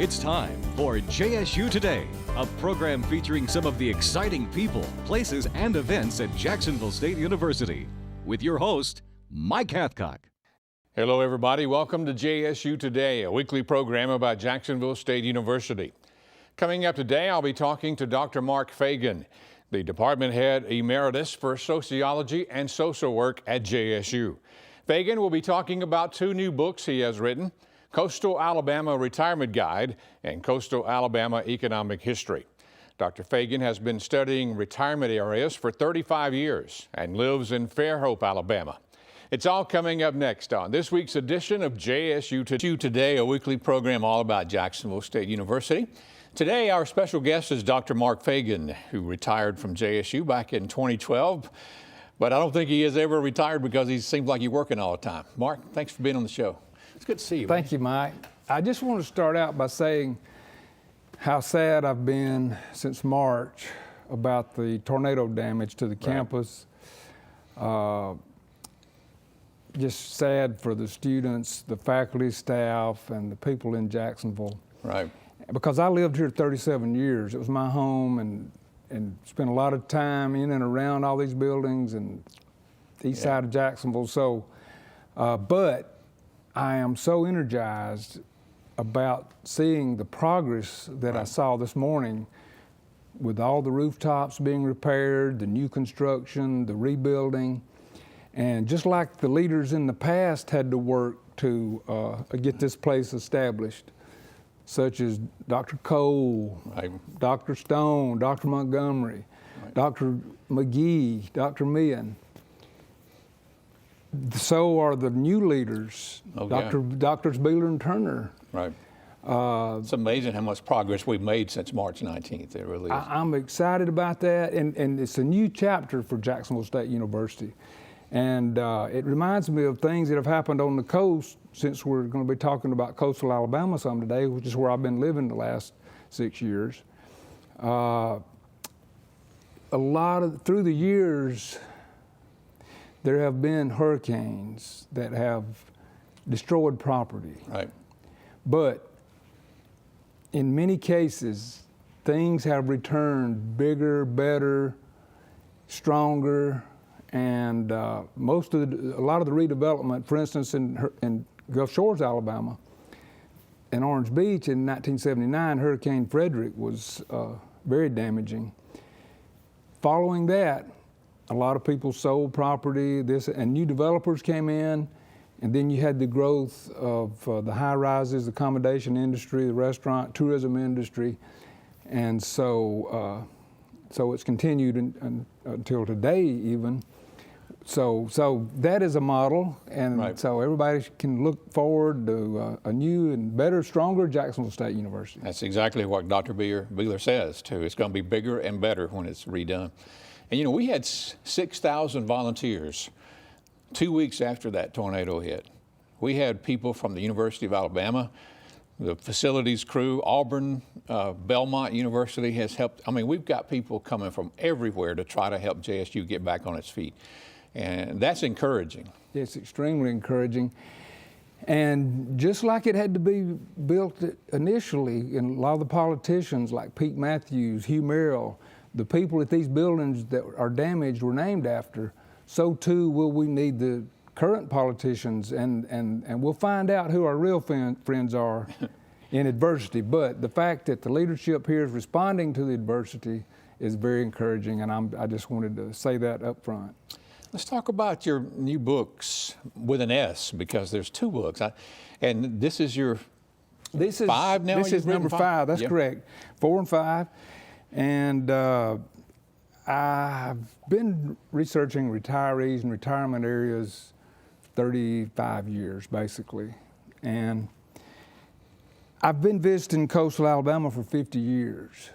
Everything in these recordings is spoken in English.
It's time for JSU Today, a program featuring some of the exciting people, places, and events at Jacksonville State University. With your host, Mike Hathcock. Hello, everybody. Welcome to JSU Today, a weekly program about Jacksonville State University. Coming up today, I'll be talking to Dr. Mark Fagan, the Department Head Emeritus for Sociology and Social Work at JSU. Fagan will be talking about two new books he has written, Coastal Alabama Retirement Guide and Coastal Alabama Economic History. Dr. Fagan has been studying retirement areas for 35 years and lives in Fairhope, Alabama. It's all coming up next on this week's edition of JSU Today, a weekly program all about Jacksonville State University. Today, our special guest is Dr. Mark Fagan, who retired from JSU back in 2012. But I don't think he has ever retired because he seems like he's working all the time. Mark, thanks for being on the show. It's good to see you. Thank you, Mike. I just want to start out by saying how sad I've been since March about the tornado damage to the campus. Just sad for the students, the faculty, staff, and the people in Jacksonville. Right. Because I lived here 37 years. It was my home, and spent a lot of time in and around all these buildings and the east side of Jacksonville. So, but I am so energized about seeing the progress that I saw this morning with all the rooftops being repaired, the new construction, the rebuilding. And just like the leaders in the past had to work to get this place established, such as Dr. Cole, Dr. Stone, Dr. Montgomery, Dr. McGee, Dr. Meehan. So are the new leaders, Drs. Beeler and Turner. Right. It's amazing how much progress we've made since March 19th. It really is. I'm excited about that, and it's a new chapter for Jacksonville State University. And it reminds me of things that have happened on the coast, since we're going to be talking about coastal Alabama some today, which is where I've been living the last 6 years. Through the years, there have been hurricanes that have destroyed property. Right. But in many cases, things have returned bigger, better, stronger. And a lot of the redevelopment, for instance, in Gulf Shores, Alabama, in Orange Beach in 1979, Hurricane Frederick was very damaging. Following that, a lot of people sold property, and new developers came in, and then you had the growth of the high-rises, the accommodation industry, the restaurant, tourism industry, and so it's continued until today even. So that is a model, and so everybody can look forward to a new and better, stronger Jacksonville State University. That's exactly what Dr. Beeler says, too. It's going to be bigger and better when it's redone. And, you know, we had 6,000 volunteers 2 weeks after that tornado hit. We had people from the University of Alabama, the facilities crew, Auburn, Belmont University has helped. I mean, we've got people coming from everywhere to try to help JSU get back on its feet. And that's encouraging. It's extremely encouraging. And just like it had to be built initially, and a lot of the politicians like Pete Matthews, Hugh Merrill, the people at these buildings that are damaged were named after, so too will we need the current politicians, and we'll find out who our real friends are in adversity. But the fact that the leadership here is responding to the adversity is very encouraging, and I just wanted to say that up front. Let's talk about your new books with an S, because there's two books. And this is your five now? This is number 5, that's correct. 4 and 5. And I've been researching retirees and retirement areas 35 years, basically. And I've been visiting coastal Alabama for 50 years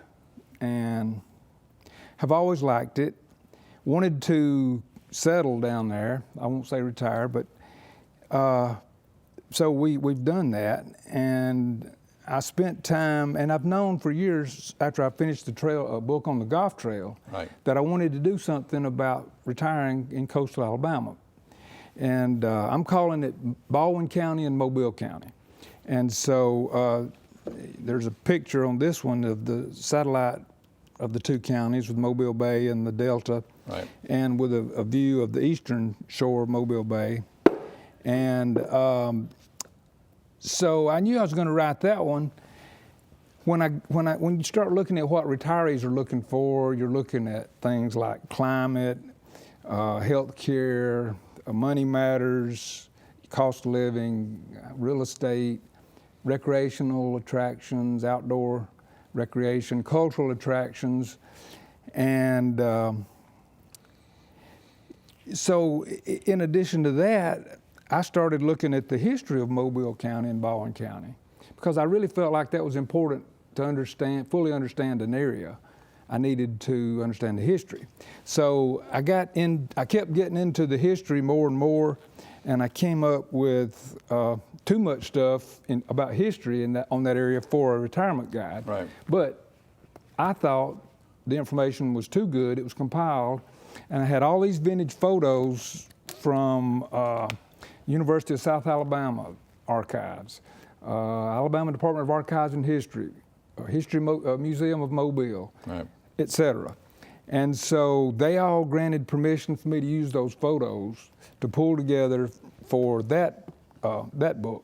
and have always liked it. Wanted to settle down there. I won't say retire, but so we've done that. And I spent time, and I've known for years after I finished the book on the golf trail, that I wanted to do something about retiring in coastal Alabama. And I'm calling it Baldwin County and Mobile County. And so there's a picture on this one of the satellite of the two counties with Mobile Bay and the Delta, Right. and with a view of the eastern shore of Mobile Bay. And so I knew I was going to write that one. When you start looking at what retirees are looking for, you're looking at things like climate, health care, money matters, cost of living, real estate, recreational attractions, outdoor recreation, cultural attractions. And so in addition to that, I started looking at the history of Mobile County and Baldwin County, because I really felt like that was important to fully understand an area. I needed to understand the history. So I kept getting into the history more and more, and I came up with too much stuff about history on that area for a retirement guide. Right. But I thought the information was too good. It was compiled, and I had all these vintage photos from University of South Alabama archives, Alabama Department of Archives and History, Museum of Mobile, Right. etc. And so they all granted permission for me to use those photos to pull together for that book.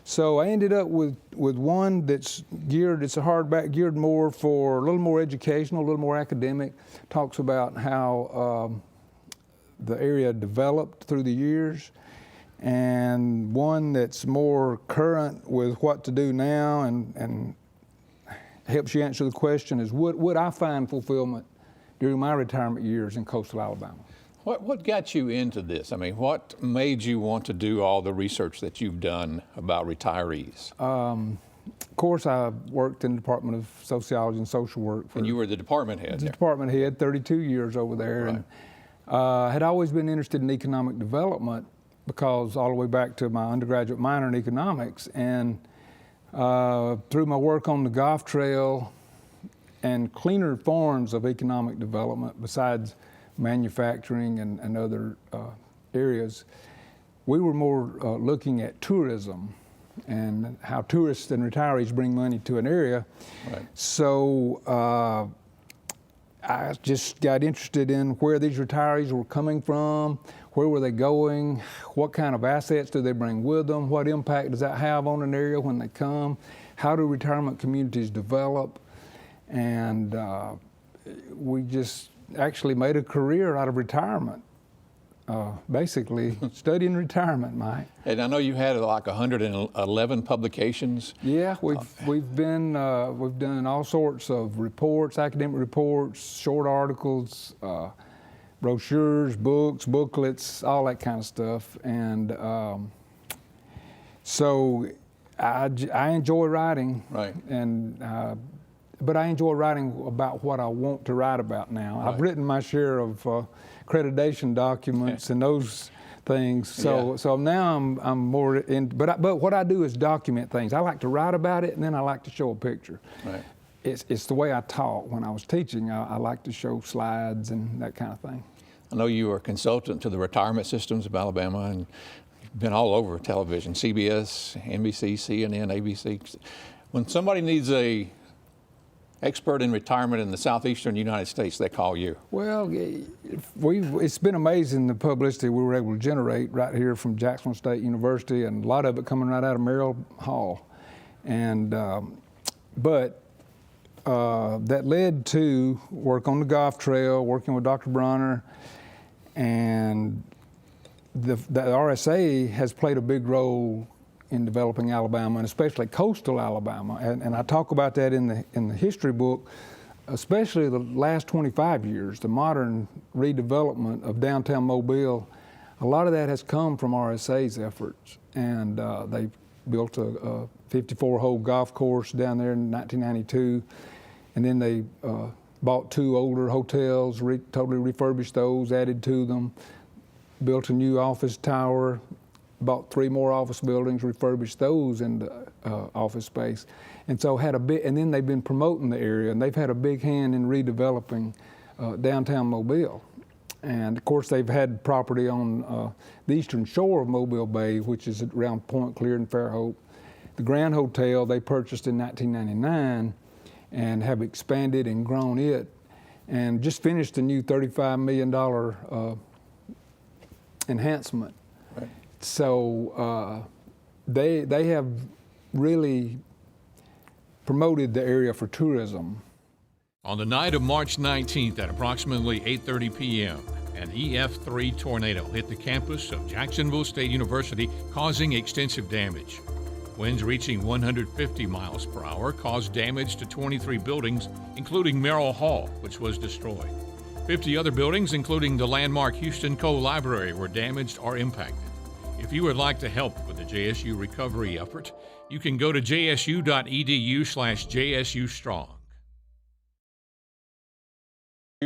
So I ended up with one that's geared, it's a hardback, geared more for a little more educational, a little more academic, talks about how the area developed through the years, and one that's more current with what to do now and helps you answer the question is, would I find fulfillment during my retirement years in coastal Alabama? What got you into this? I mean, what made you want to do all the research that you've done about retirees? Of course, I worked in the Department of Sociology and Social Work. And you were the department head there. Department head, 32 years over there. Right. And had always been interested in economic development, because all the way back to my undergraduate minor in economics. And through my work on the Golf Trail and cleaner forms of economic development besides manufacturing and other areas, we were more looking at tourism and how tourists and retirees bring money to an area. Right. So I just got interested in where these retirees were coming from, where were they going, what kind of assets do they bring with them, what impact does that have on an area when they come, how do retirement communities develop, and we just actually made a career out of retirement, basically studying retirement, Mike. And I know you had like 111 publications. Yeah, we've done all sorts of reports, academic reports, short articles, brochures, books, booklets, all that kind of stuff. And so I enjoy writing. Right. And but I enjoy writing about what I want to write about now. Right. I've written my share of accreditation documents and those things. So so now I'm more in. But what I do is document things. I like to write about it, and then I like to show a picture. Right. It's the way I taught when I was teaching. I like to show slides and that kind of thing. I know you were a consultant to the retirement systems of Alabama, and you've been all over television, CBS, NBC, CNN, ABC. When somebody needs a expert in retirement in the southeastern United States, they call you. Well, it's been amazing the publicity we were able to generate right here from Jacksonville State University, and a lot of it coming right out of Merrill Hall. And that led to work on the Golf Trail, working with Dr. Bronner, and the RSA has played a big role in developing Alabama, and especially coastal Alabama. And I talk about that in the history book, especially the last 25 years, the modern redevelopment of downtown Mobile. A lot of that has come from RSA's efforts, and they built a 54-hole golf course down there in 1992, and then they bought 2 older hotels, totally refurbished those, added to them, built a new office tower, bought 3 more office buildings, refurbished those into office space, and so and then they've been promoting the area, and they've had a big hand in redeveloping downtown Mobile. And of course, they've had property on the eastern shore of Mobile Bay, which is around Point Clear and Fairhope. The Grand Hotel they purchased in 1999 and have expanded and grown it, and just finished a new $35 million enhancement. Right. So they have really promoted the area for tourism. On the night of March 19th at approximately 8:30 p.m., an EF3 tornado hit the campus of Jacksonville State University, causing extensive damage. Winds reaching 150 miles per hour caused damage to 23 buildings, including Merrill Hall, which was destroyed. 50 other buildings, including the landmark Houston Cole Library, were damaged or impacted. If you would like to help with the JSU recovery effort, you can go to jsu.edu/JSUstrong.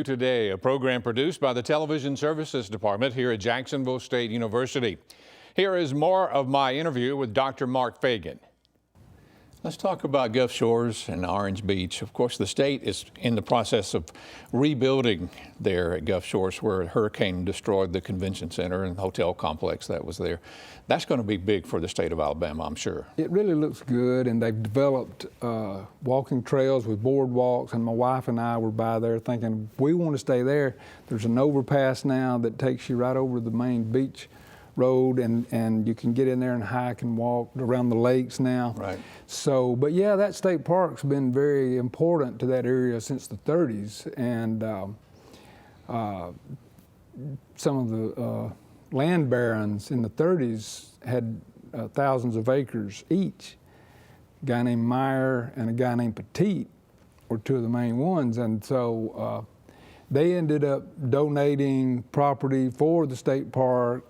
Today, a program produced by the Television Services Department here at Jacksonville State University. Here is more of my interview with Dr. Mark Fagan. Let's talk about Gulf Shores and Orange Beach. Of course, the state is in the process of rebuilding there at Gulf Shores, where a hurricane destroyed the convention center and hotel complex that was there. That's going to be big for the state of Alabama, I'm sure. It really looks good, and they've developed walking trails with boardwalks, and my wife and I were by there thinking, we want to stay there. There's an overpass now that takes you right over the main beach road, and you can get in there and hike and walk around the lakes now. Right. So, but yeah, that state park's been very important to that area since the 30s, and some of the land barons in the 30s had thousands of acres each. A guy named Meyer and a guy named Petit were two of the main ones, and so they ended up donating property for the state park,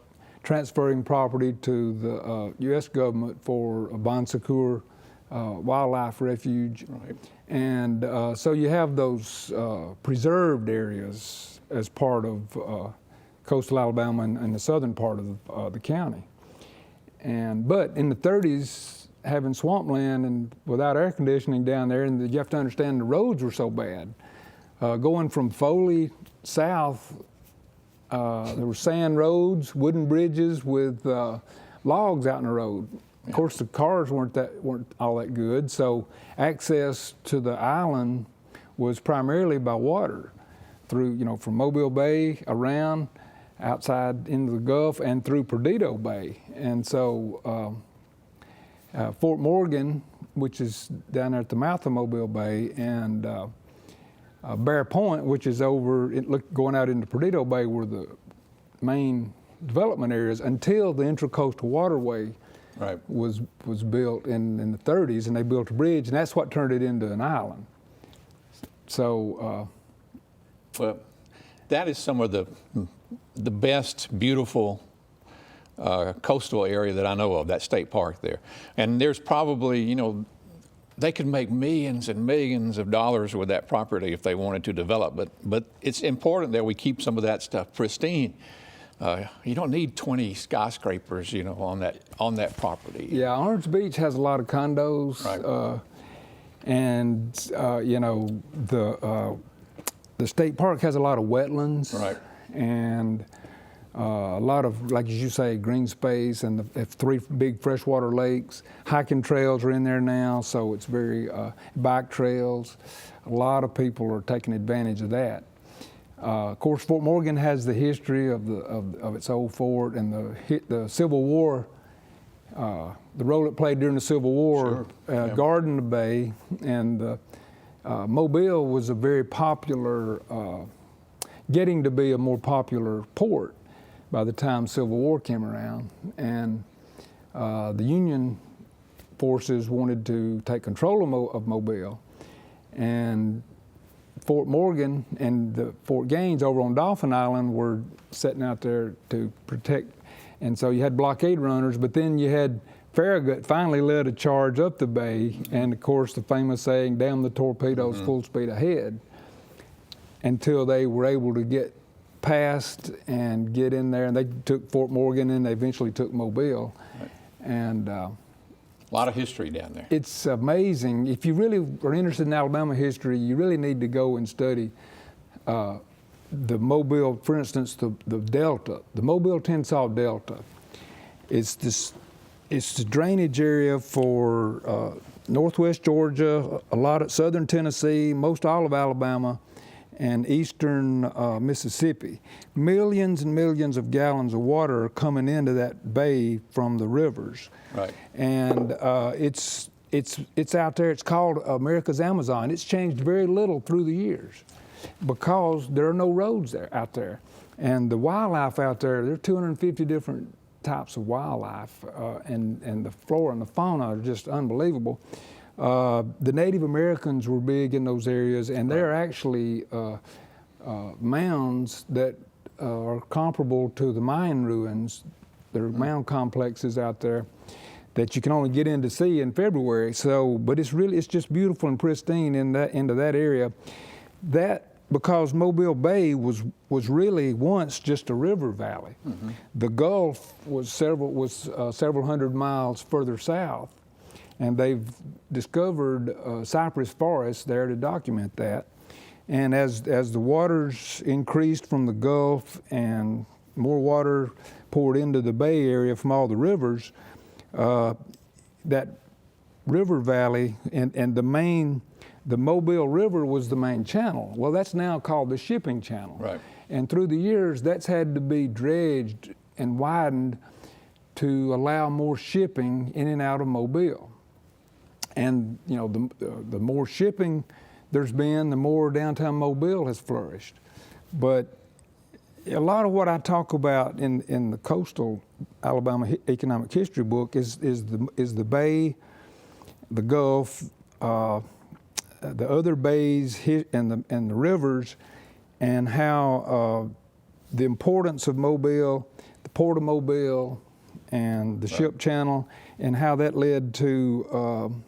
transferring property to the U.S. government for a Bon Secours wildlife refuge. Right. And so you have those preserved areas as part of coastal Alabama and the southern part of the county. But in the 30s, having swampland and without air conditioning down there, and you have to understand the roads were so bad. Going from Foley south, there were sand roads, wooden bridges with logs out in the road. Of course, the cars weren't all that good, so access to the island was primarily by water, through from Mobile Bay around, outside into the Gulf, and through Perdido Bay. And so Fort Morgan, which is down there at the mouth of Mobile Bay, and Bear Point, which is over going out into Perdido Bay, were the main development areas until the Intracoastal Waterway was built in the 30s, and they built a bridge, and that's what turned it into an island. So, well, that is some of the best, beautiful coastal area that I know of, that state park there. And there's probably, they could make millions and millions of dollars with that property if they wanted to develop. But it's important that we keep some of that stuff pristine. You don't need 20 skyscrapers, on that property. Yeah, Orange Beach has a lot of condos, Right. And the state park has a lot of wetlands, Right. And a lot of, like as you say, green space, and they have 3 big freshwater lakes. Hiking trails are in there now, so it's very bike trails. A lot of people are taking advantage of that. Of course, Fort Morgan has the history of its old fort and the Civil War, the role it played during the Civil War, Sure. guarding the bay, and Mobile was a very popular, getting to be a more popular port by the time Civil War came around, and the Union forces wanted to take control of Mobile, and Fort Morgan and the Fort Gaines over on Dolphin Island were sitting out there to protect, and so you had blockade runners, but then you had Farragut finally led a charge up the bay, and of course the famous saying, "Damn the torpedoes, full speed ahead," until they were able to get past and get in there, and they took Fort Morgan, and they eventually took Mobile. Right. And A lot of history down there. it's amazing. If you really are interested in Alabama history, you really need to go and study the Mobile, for instance, the Delta, the Mobile-Tensaw Delta. It's this it's the drainage area for northwest Georgia, a lot of southern Tennessee, most all of Alabama, and eastern Mississippi. Millions and millions of gallons of water are coming into that bay from the rivers. Right. And it's out there. It's called America's Amazon. It's changed very little through the years because there are no roads out there. And the wildlife out there, there are 250 different types of wildlife, and the flora and the fauna are just unbelievable. The Native Americans were big in those areas, and there are actually mounds that are comparable to the Mayan ruins. There are mound complexes out there that you can only get in to see in February. So, but it's just beautiful and pristine into that area. Because Mobile Bay was really once just a river valley. Mm-hmm. The Gulf was several hundred miles further south, and they've discovered cypress forests there to document that. And as the waters increased from the Gulf and more water poured into the Bay Area from all the rivers, that river valley and the Mobile River was the main channel. Well, that's now called the shipping channel. Right. And through the years, that's had to be dredged and widened to allow more shipping in and out of Mobile. And you know, the more shipping there's been, the more downtown Mobile has flourished. But a lot of what I talk about in the Coastal Alabama Economic History book is the Bay, the Gulf, the other bays and the rivers, and how the importance of Mobile, the Port of Mobile, and the ship channel, and how that led to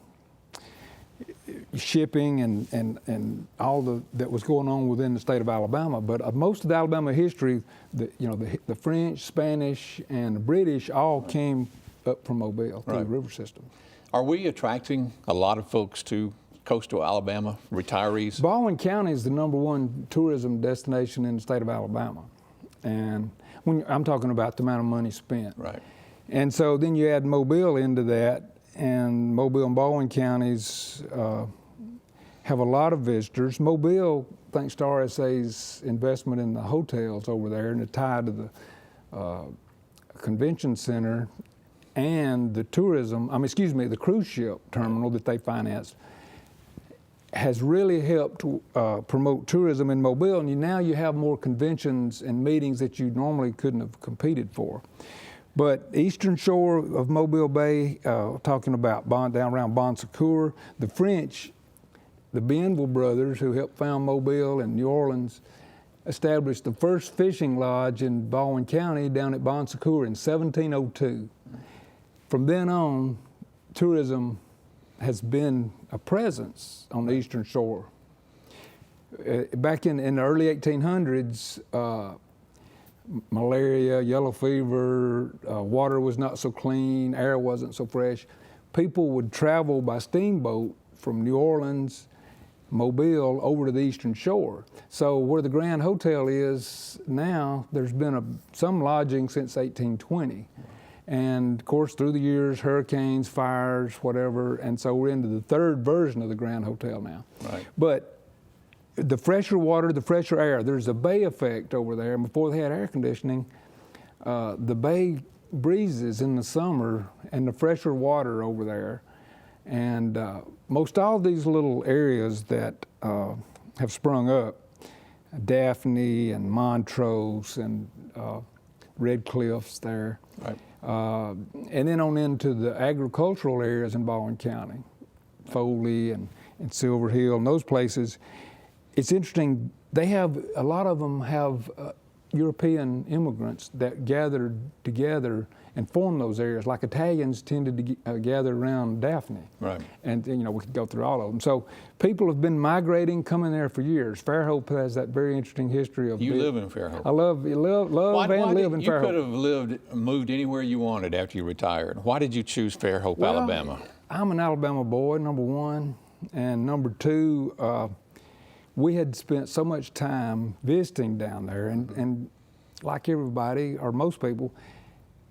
shipping and all that was going on within the state of Alabama. But most of the Alabama history, the French, Spanish, and the British all came up from Mobile through the river system. Are we attracting a lot of folks to coastal Alabama, retirees? Baldwin County is the #1 tourism destination in the state of Alabama. And when I'm talking about the amount of money spent. Right. And so then you add Mobile into that, and Mobile and Baldwin counties have a lot of visitors. Mobile, thanks to RSA's investment in the hotels over there and the tie to the convention center and the the cruise ship terminal that they financed, has really helped promote tourism in Mobile, and now you have more conventions and meetings that you normally couldn't have competed for. But eastern shore of Mobile Bay, talking about down around Bon Secours, the French, the Bienville brothers, who helped found Mobile and New Orleans, established the first fishing lodge in Baldwin County down at Bon Secours in 1702. From then on, tourism has been a presence on the eastern shore. Back in the early 1800s, malaria, yellow fever, water was not so clean, air wasn't so fresh. People would travel by steamboat from New Orleans, Mobile, over to the eastern shore. So where the Grand Hotel is now, there's been some lodging since 1820. And of course, through the years, hurricanes, fires, whatever, and so we're into the third version of the Grand Hotel now. Right. But the fresher water, the fresher air, there's a bay effect over there. And before they had air conditioning, the bay breezes in the summer and the fresher water over there. And most all these little areas that have sprung up, Daphne and Montrose and Red Cliffs there. Right. And then on into the agricultural areas in Baldwin County, Foley and Silver Hill and those places. It's interesting, a lot of them have European immigrants that gathered together and formed those areas, like Italians tended to gather around Daphne. Right. And we could go through all of them. So people have been migrating, coming there for years. Fairhope has that very interesting history of. You live in Fairhope. I love and live in Fairhope. You could have moved anywhere you wanted after you retired. Why did you choose Fairhope, Alabama? I'm an Alabama boy, #1, and #2. We had spent so much time visiting down there, and like everybody, or most people,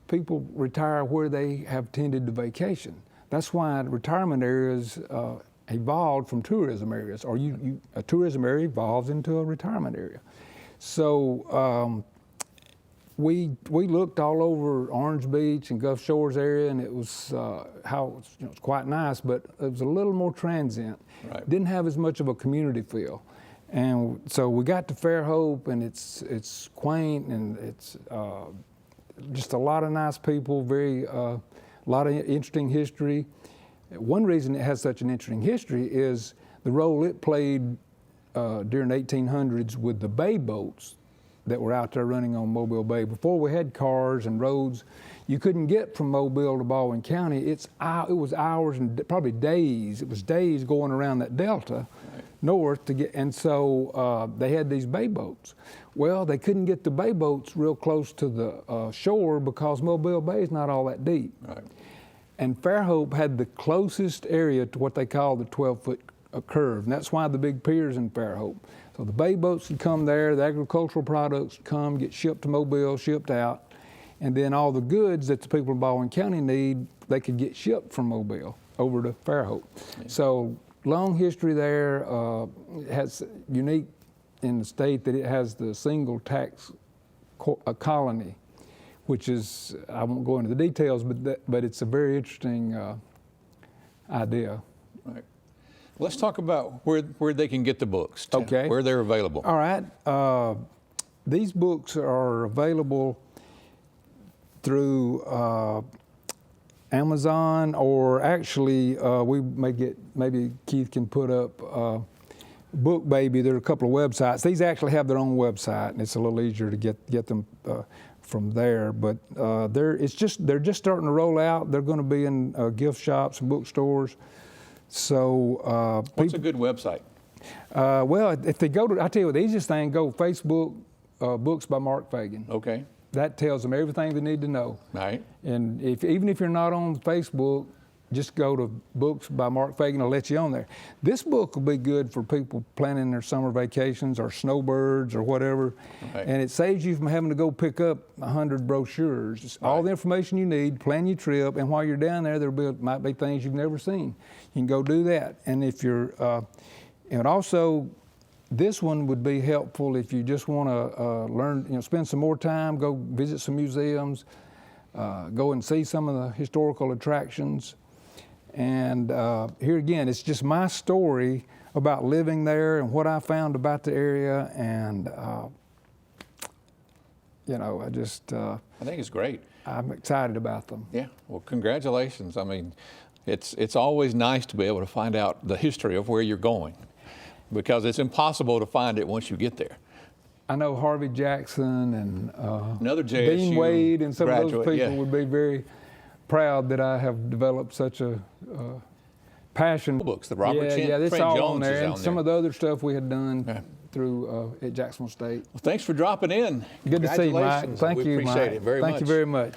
people retire where they have tended to vacation. That's why retirement areas evolved from tourism areas, or a tourism area evolves into a retirement area. So we looked all over Orange Beach and Gulf Shores area, and it was it's quite nice, but it was a little more transient. Right. Didn't have as much of a community feel. And so we got to Fairhope, and it's quaint, and it's just a lot of nice people, a lot of interesting history. One reason it has such an interesting history is the role it played during the 1800s with the bay boats that were out there running on Mobile Bay. Before we had cars and roads, you couldn't get from Mobile to Baldwin County. It was hours and probably days. It was days going around that delta north to get, and so they had these bay boats. Well, they couldn't get the bay boats real close to the shore because Mobile Bay is not all that deep. Right. And Fairhope had the closest area to what they call the 12-foot curve, and that's why the big pier's in Fairhope. So the bay boats would come there, the agricultural products would come, get shipped to Mobile, shipped out, and then all the goods that the people in Baldwin County need, they could get shipped from Mobile over to Fairhope. Yeah. So long history there. It has unique in the state that it has the single tax colony, which is, I won't go into the details, but it's a very interesting idea. Right. Let's talk about where they can get the books. Okay. Where they're available. All right. These books are available through Amazon, or actually we may get, maybe Keith can put up Book Baby. There are a couple of websites. These actually have their own website, and it's a little easier to get them from there. But they're just starting to roll out. They're going to be in gift shops and bookstores. So what's a good website? Well, if they go to, I tell you what, the easiest thing, go Facebook Books by Mark Fagan. Okay. That tells them everything they need to know. Right. And even if you're not on Facebook, just go to Books by Mark Fagan. I'll let you on there. This book will be good for people planning their summer vacations or snowbirds or whatever. Right. And it saves you from having to go pick up 100 brochures. Just all the information you need, plan your trip, and while you're down there, might be things you've never seen. You can go do that. And if you're, and also, this one would be helpful if you just want to learn, spend some more time, go visit some museums, go and see some of the historical attractions. And here again, it's just my story about living there and what I found about the area, and I think it's great. I'm excited about them. Yeah. Well, congratulations. I mean, it's always nice to be able to find out the history of where you're going, because it's impossible to find it once you get there. I know Harvey Jackson and another JSU Dean Wade and some graduate, of those people would be very proud that I have developed such a passion. Books, the Robert Trent Jones on there, is and on some there. of the other stuff we had done through at Jacksonville State. Well, thanks for dropping in. Good to see you, Mike. Congratulations. Thank we you, appreciate Mike. it very much. Thank you very much.